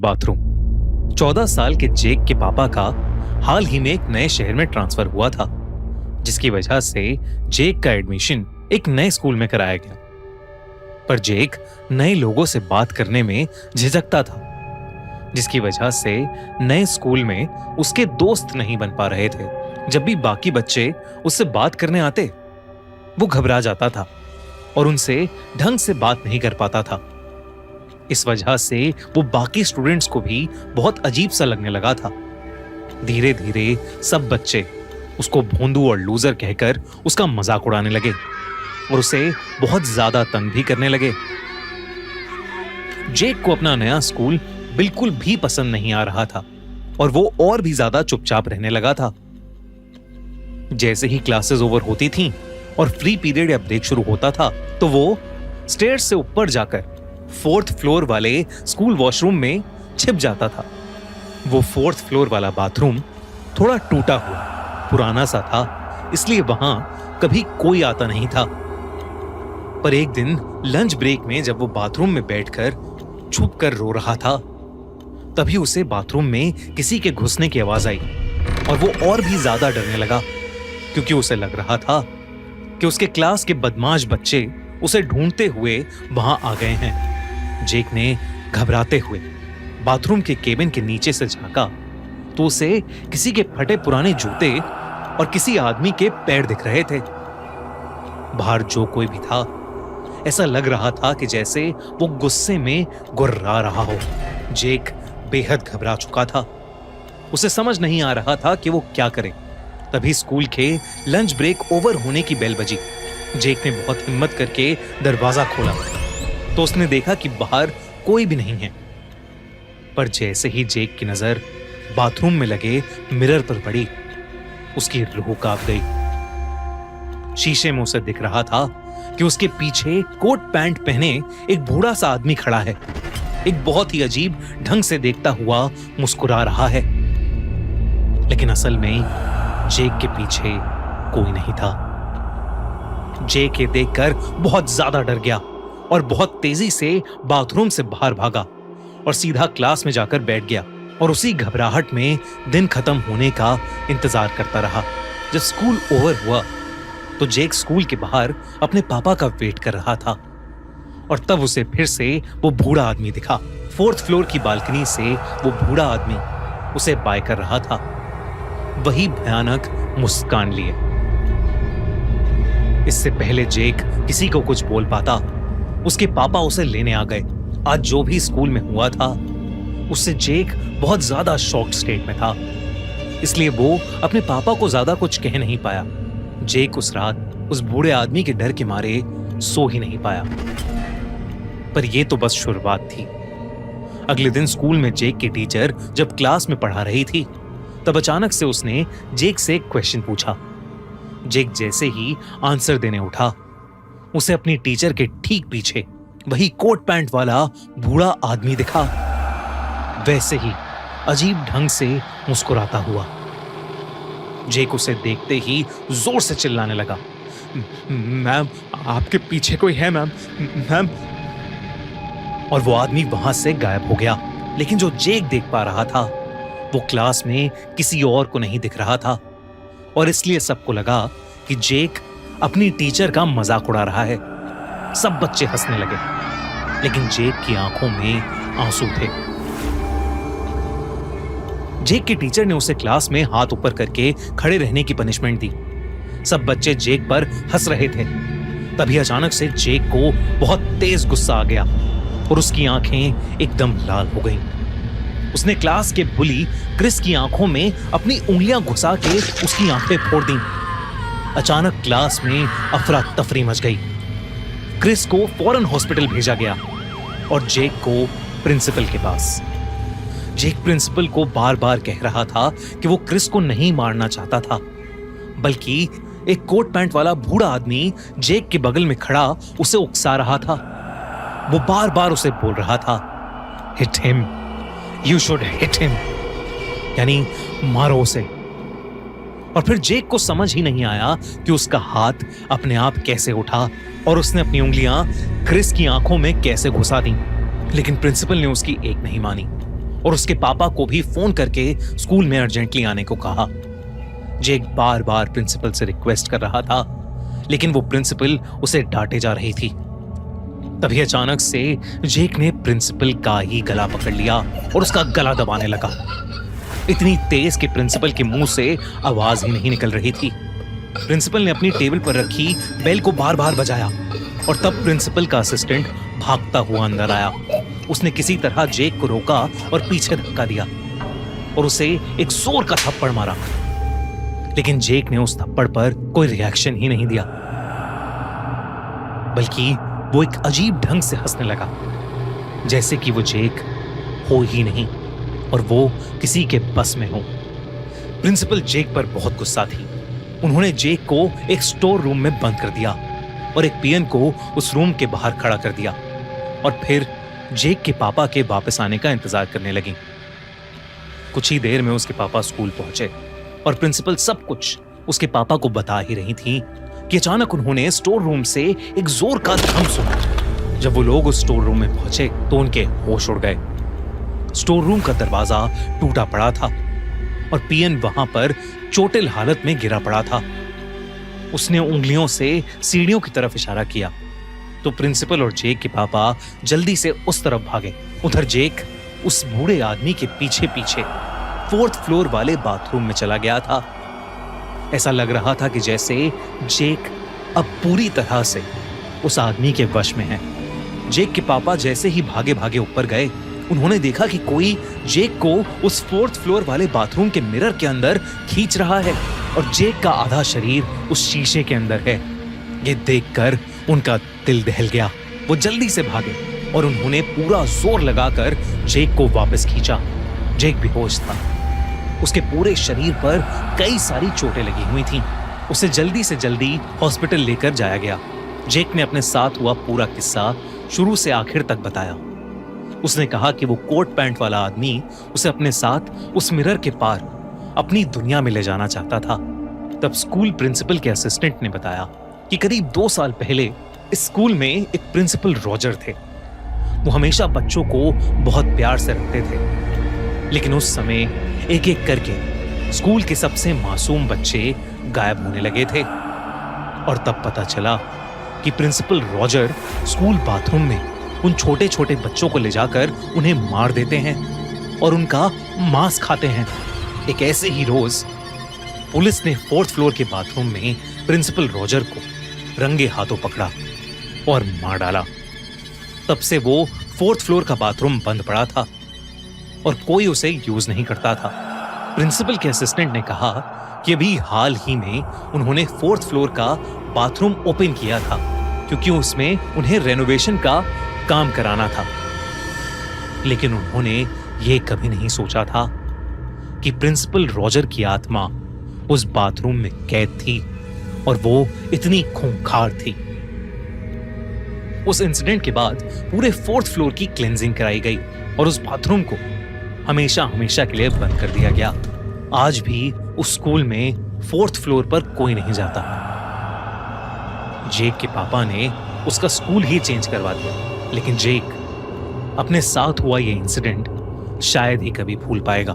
Bathroom. 14 साल के जेक के पापा का हाल ही में एक नए शहर में ट्रांसफर हुआ था, जिसकी वजह से जेक का एडमिशन एक नए स्कूल में कराया गया। पर जेक नए लोगों से बात करने में झिझकता था, जिसकी वजह से नए स्कूल में उसके दोस्त नहीं बन पा रहे थे। जब भी बाकी बच्चे उससे बात करने आते, वो घबरा जाता था और उनसे ढंग से बात नहीं कर पाता था। इस वजह से वो बाकी स्टूडेंट्स को भी बहुत अजीब सा लगने लगा था। धीरे धीरे सब बच्चे उसको भोंदू और लूजर कहकर उसका मजाक उड़ाने लगे और उसे बहुत ज्यादा तंग भी करने लगे। जेक को अपना नया स्कूल बिल्कुल भी पसंद नहीं आ रहा था और वो और भी ज्यादा चुपचाप रहने लगा था। जैसे ही क्लासेस ओवर होती थीं और फ्री पीरियड या ब्रेक शुरू होता था, तो वो स्टेयर्स से ऊपर जाकर 4th फ्लोर वाले स्कूल वॉशरूम में छिप जाता था। वो 4th फ्लोर वाला बाथरूम थोड़ा टूटा हुआ, पुराना सा था, इसलिए वहां कभी कोई आता नहीं था। पर एक दिन लंच ब्रेक में जब वो बाथरूम में बैठकर छुप कर रो रहा था, तभी उसे बाथरूम में किसी के घुसने की आवाज आई और वो और भी ज्यादा डरने लगा, क्योंकि उसे लग रहा था कि उसके क्लास के बदमाश बच्चे उसे ढूंढते हुए वहां आ गए हैं। जेक ने घबराते हुए बाथरूम के केबिन के नीचे से झांका, तो उसे किसी के फटे पुराने जूते और किसी आदमी के पैर दिख रहे थे। बाहर जो कोई भी था, ऐसा लग रहा था कि जैसे वो गुस्से में गुर्रा रहा हो। जेक बेहद घबरा चुका था। उसे समझ नहीं आ रहा था कि वो क्या करे। तभी स्कूल के लंच ब्रेक ओवर होने की बेल बजी। जेक ने बहुत हिम्मत करके दरवाजा खोला तो उसने देखा कि बाहर कोई भी नहीं है। पर जैसे ही जेक की नजर बाथरूम में लगे मिरर पर पड़ी, उसकी रूह कांप गई। शीशे में उसे दिख रहा था कि उसके पीछे कोट पैंट पहने एक बूढ़ा सा आदमी खड़ा है, एक बहुत ही अजीब ढंग से देखता हुआ मुस्कुरा रहा है। लेकिन असल में जेक के पीछे कोई नहीं था। जेक ये देखकर बहुत ज्यादा डर गया और बहुत तेजी से बाथरूम से बाहर भागा और सीधा क्लास में जाकर बैठ गया और उसी घबराहट में दिन खत्म होने का इंतजार करता रहा। जब स्कूल ओवर हुआ तो जेक स्कूल के बाहर अपने पापा का वेट कर रहा था और तब उसे फिर से वो बूढ़ा आदमी दिखा। 4th फ्लोर की बालकनी से वो बूढ़ा आदमी उसे बाय कर रहा था, वही भयानक मुस्कान लिए। इससे पहले जेक किसी को कुछ बोल पाता, उसके पापा उसे लेने आ गए। आज जो भी स्कूल में हुआ था, उससे जेक बहुत ज्यादा शॉक्ड स्टेट में था, इसलिए वो अपने पापा को ज्यादा कुछ कह नहीं पाया। जेक उस रात उस बूढ़े आदमी के डर के मारे सो ही नहीं पाया। पर यह तो बस शुरुआत थी। अगले दिन स्कूल में जेक की टीचर जब क्लास में पढ़ा रही थी, तब अचानक से उसने जेक से एक क्वेश्चन पूछा। जेक जैसे ही आंसर देने उठा, उसे अपनी टीचर के ठीक पीछे वही कोट पैंट वाला बूढ़ा आदमी दिखा, वैसे ही अजीब ढंग से मुस्कुराता हुआ। जेक उसे देखते ही जोर से चिल्लाने लगा, मैम, आपके पीछे कोई है मैम, मैम। और वो आदमी वहां से गायब हो गया। लेकिन जो जेक देख पा रहा था, वो क्लास में किसी और को नहीं दिख रहा था और इसलिए सबको लगा कि जेक अपनी टीचर का मजाक उड़ा रहा है। सब बच्चे हंसने लगे, लेकिन जेक की आंखों में आंसू थे। जेक की टीचर ने उसे क्लास में हाथ ऊपर करके खड़े रहने की पनिशमेंट दी। सब बच्चे जेक पर हंस रहे थे। तभी अचानक से जेक को बहुत तेज गुस्सा आ गया और उसकी आंखें एकदम लाल हो गईं। उसने क्लास के बुली क्रिस की आंखों में अपनी उंगलियां घुसा के उसकी आंखें फोड़ दी। अचानक क्लास में अफरा तफरी मच गई। क्रिस को फौरन हॉस्पिटल भेजा गया और जेक को प्रिंसिपल के पास। जेक प्रिंसिपल को बार बार कह रहा था कि वो क्रिस को नहीं मारना चाहता था, बल्कि एक कोट पैंट वाला बूढ़ा आदमी जेक के बगल में खड़ा उसे उकसा रहा था। वो बार बार उसे बोल रहा था, hit him, you should hit him, यानी मारो उसे। और फिर जेक को समझ ही नहीं आया कि उसका हाथ अपने आप कैसे उठा और उसने अपनी उंगलियां क्रिस की आंखों में कैसे घुसा दी। लेकिन प्रिंसिपल ने उसकी एक नहीं मानी और उसके पापा को भी फोन करके स्कूल में अर्जेंटली आने को कहा। जेक बार बार प्रिंसिपल से रिक्वेस्ट कर रहा था, लेकिन वो प्रिंसिपल उसे डांटे जा रही थी। तभी अचानक से जेक ने प्रिंसिपल का ही गला पकड़ लिया और उसका गला दबाने लगा, इतनी तेज कि प्रिंसिपल के मुंह से आवाज ही नहीं निकल रही थी। प्रिंसिपल ने अपनी टेबल पर रखी बेल को बार बार बजाया और तब प्रिंसिपल का असिस्टेंट भागता हुआ अंदर आया। उसने किसी तरह जेक को रोका और पीछे धक्का दिया और उसे एक जोर का थप्पड़ मारा, लेकिन जेक ने उस थप्पड़ पर कोई रिएक्शन ही नहीं दिया, बल्कि वो एक अजीब ढंग से हंसने लगा, जैसे कि वो जेक हो ही नहीं और वो किसी के बस में हो। प्रिंसिपल जेक पर बहुत गुस्सा थी। उन्होंने जेक को एक स्टोर रूम में बंद कर दिया और एक पीएन को उस रूम के बाहर खड़ा कर दिया और फिर जेक के पापा के वापस आने का इंतजार करने लगी। कुछ ही देर में उसके पापा स्कूल पहुंचे और प्रिंसिपल सब कुछ उसके पापा को बता ही रही थी कि अचानक उन्होंने स्टोर रूम से एक जोर का धम सुना। जब वो लोग उस स्टोर रूम में पहुंचे तो उनके होश उड़ गए। स्टोर रूम का दरवाजा टूटा पड़ा था और पीएन वहां पर चोटिल हालत में गिरा पड़ा था। उसने उंगलियों से सीढ़ियों की तरफ इशारा किया तो प्रिंसिपल और जेक के पापा जल्दी से उस तरफ भागे। उधर जेक उस बूढ़े आदमी के पीछे पीछे 4th फ्लोर वाले बाथरूम में चला गया था। ऐसा लग रहा था कि जैसे जेक अब पूरी तरह से उस आदमी के वश में है। जेक के पापा जैसे ही भागे भागे ऊपर गए, उन्होंने देखा कि कोई जेक को उस 4th फ्लोर वाले बाथरूम के मिरर के अंदर खींच रहा है और जेक का आधा शरीर उस शीशे के अंदर है। ये देखकर उनका दिल दहल गया। वो जल्दी से भागे और उन्होंने पूरा जोर लगाकर जेक को वापस खींचा। जेक बेहोश था। उसके पूरे शरीर पर कई सारी चोटें लगी हुई थीं। उसे जल्दी से जल्दी हॉस्पिटल लेकर जाया गया। जेक ने अपने साथ हुआ पूरा किस्सा शुरू से आखिर तक बताया। उसने कहा कि वो कोट पैंट वाला आदमी उसे अपने साथ उस मिरर के पार अपनी दुनिया में ले जाना चाहता था। तब स्कूल प्रिंसिपल के असिस्टेंट ने बताया कि करीब 2 साल पहले इस स्कूल में एक प्रिंसिपल रॉजर थे। वो हमेशा बच्चों को बहुत प्यार से रखते थे, लेकिन उस समय एक एक करके स्कूल के सबसे मासूम बच्चे गायब होने लगे थे और तब पता चला कि प्रिंसिपल रॉजर स्कूल बाथरूम में उन छोटे छोटे बच्चों को ले जाकर उन्हें मार देते हैं और उनका मांस खाते हैं। एक ऐसे ही रोज पुलिस ने 4th फ्लोर के बाथरूम में प्रिंसिपल रॉजर को रंगे हाथों पकड़ा और मार डाला। तब से वो 4th फ्लोर का बाथरूम बंद पड़ा था और कोई उसे यूज नहीं करता था। प्रिंसिपल के असिस्टेंट ने कहा कि अभी हाल ही में उन्होंने 4th फ्लोर का बाथरूम ओपन किया था क्योंकि उसमें उन्हें रेनोवेशन का काम कराना था, लेकिन उन्होंने ये कभी नहीं सोचा था कि प्रिंसिपल रॉजर की आत्मा उस बाथरूम में कैद थी और वो इतनी खूंखार थी। उस इंसिडेंट के बाद पूरे 4th फ्लोर की क्लेंजिंग कराई गई और उस बाथरूम को हमेशा हमेशा के लिए बंद कर दिया गया। आज भी उस स्कूल में 4th फ्लोर पर कोई नहीं जाता। जेक के पापा ने उसका स्कूल ही चेंज करवा दिया, लेकिन जेक अपने साथ हुआ ये इंसिडेंट शायद ही कभी भूल पाएगा।